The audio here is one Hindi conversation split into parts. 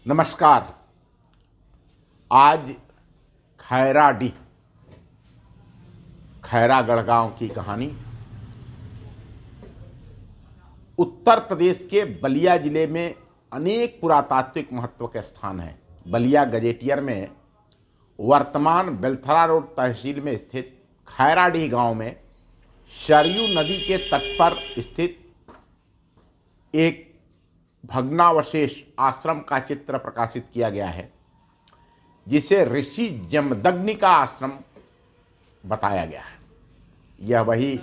नमस्कार। आज खैराडीह खैरागढ़ गांव की कहानी। उत्तर प्रदेश के बलिया जिले में अनेक पुरातात्विक महत्व के स्थान हैं। बलिया गजेटियर में वर्तमान बेलथरा रोड तहसील में स्थित खैराडीह गांव में सरयू नदी के तट पर स्थित एक भग्नावशेष आश्रम का चित्र प्रकाशित किया गया है, जिसे ऋषि जमदग्नि का आश्रम बताया गया है। यह वही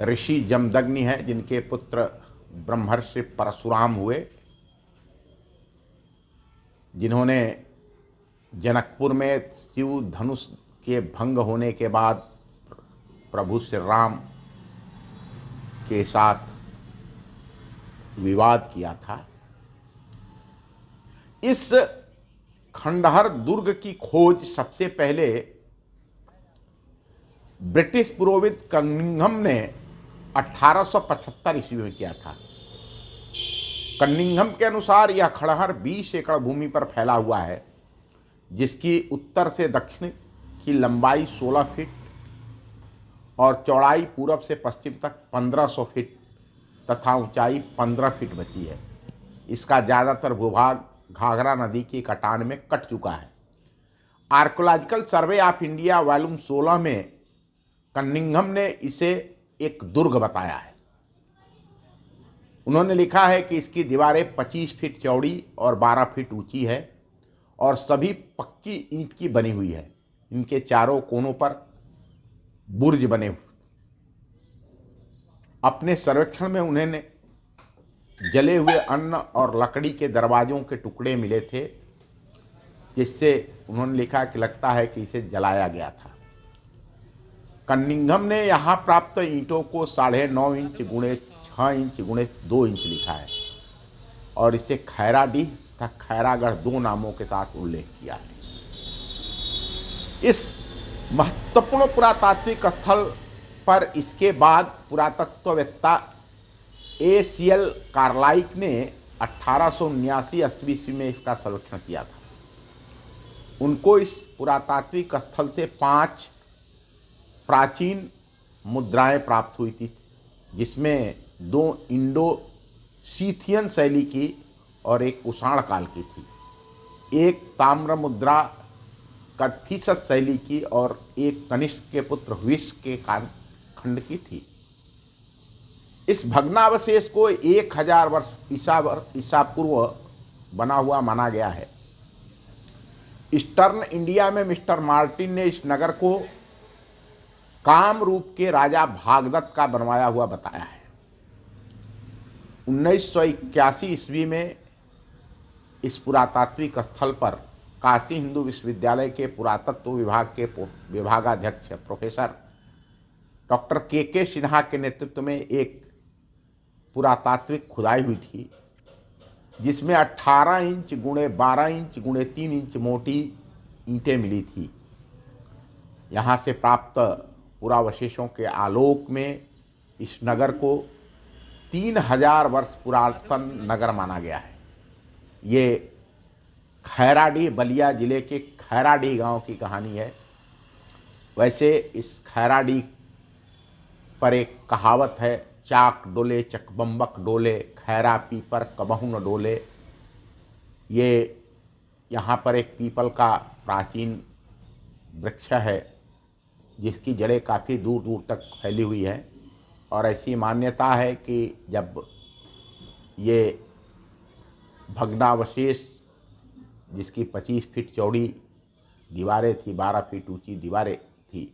ऋषि जमदग्नि है जिनके पुत्र ब्रह्मर्षि परशुराम हुए, जिन्होंने जनकपुर में शिव धनुष के भंग होने के बाद प्रभु श्री राम के साथ विवाद किया था। इस खंडहर दुर्ग की खोज सबसे पहले ब्रिटिश पुरोहित कनिंघम ने 1875 ईस्वी में किया था। कनिंघम के अनुसार यह खंडहर 20 एकड़ भूमि पर फैला हुआ है, जिसकी उत्तर से दक्षिण की लंबाई 16 फीट और चौड़ाई पूरब से पश्चिम तक 1500 फीट तथा ऊंचाई 15 फीट बची है। इसका ज़्यादातर भूभाग घाघरा नदी की कटान में कट चुका है। Archaeological survey of India volume 16 में कनिंघम ने इसे एक दुर्ग बताया है। उन्होंने लिखा है कि इसकी दीवारें 25 फीट चौड़ी और 12 फीट ऊंची है और सभी पक्की ईंट की बनी हुई है। इनके चारों कोनों पर बुर्ज बने हुए। अपने सर्वेक्षण में उन्हें जले हुए अन्न और लकड़ी के दरवाजों के टुकड़े मिले थे, जिससे उन्होंने लिखा कि लगता है कि इसे जलाया गया था। कनिंघम ने यहाँ प्राप्त ईंटों को 9.5 इंच गुणे 6 इंच गुणे 2 इंच लिखा है और इसे खैराडीह तथा खैरागढ़ 2 नामों के साथ उल्लेख किया है। इस महत्वपूर्ण पुरातात्विक स्थल पर इसके बाद पुरातत्ववेत्ता A.C.L. कार्लाइक ने 1879 ईस्वी में इसका सर्वेक्षण किया था। उनको इस पुरातात्विक स्थल से 5 प्राचीन मुद्राएं प्राप्त हुई थी, जिसमें 2 इंडो सीथियन शैली की और एक कुषाण काल की थी। एक ताम्र मुद्रा कन्फ्यूशस शैली की और एक कनिष्क के पुत्र विश के खंड की थी। इस भग्नावशेष को 1000 वर्ष ईसा पूर्व बना हुआ माना गया है। ईस्टर्न इंडिया में मिस्टर मार्टिन ने इस नगर को कामरूप के राजा भागदत्त का बनवाया हुआ बताया है। 1981 ईस्वी में इस पुरातात्विक स्थल पर काशी हिंदू विश्वविद्यालय के पुरातत्व विभाग के विभागाध्यक्ष प्रोफेसर डॉक्टर के सिन्हा के नेतृत्व में एक पुरातात्विक खुदाई हुई थी, जिसमें 18 इंच गुणे 12 इंच गुणे 3 इंच मोटी ईंटें मिली थी। यहाँ से प्राप्त पुरावशेषों के आलोक में इस नगर को 3000 वर्ष पुरातन नगर माना गया है। ये खैराडीह बलिया जिले के खैराडीह गांव की कहानी है। वैसे इस खैराडीह पर एक कहावत है, चाक डोले चकबम्बक डोले, खैरा पीपर कबहू न डोले। ये यहाँ पर एक पीपल का प्राचीन वृक्ष है, जिसकी जड़ें काफ़ी दूर दूर तक फैली हुई हैं और ऐसी मान्यता है कि जब ये भग्नावशेष, जिसकी 25 फीट चौड़ी दीवारें थी, 12 फीट ऊंची दीवारें थी,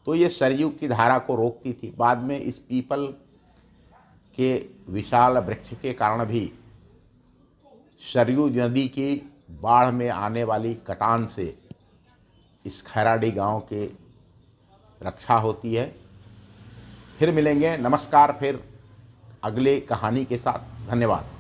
तो ये सरयू की धारा को रोकती थी। बाद में इस पीपल के विशाल वृक्ष के कारण भी सरयू नदी की बाढ़ में आने वाली कटान से इस खैराडीह गांव के रक्षा होती है। फिर मिलेंगे। नमस्कार। फिर अगले कहानी के साथ। धन्यवाद।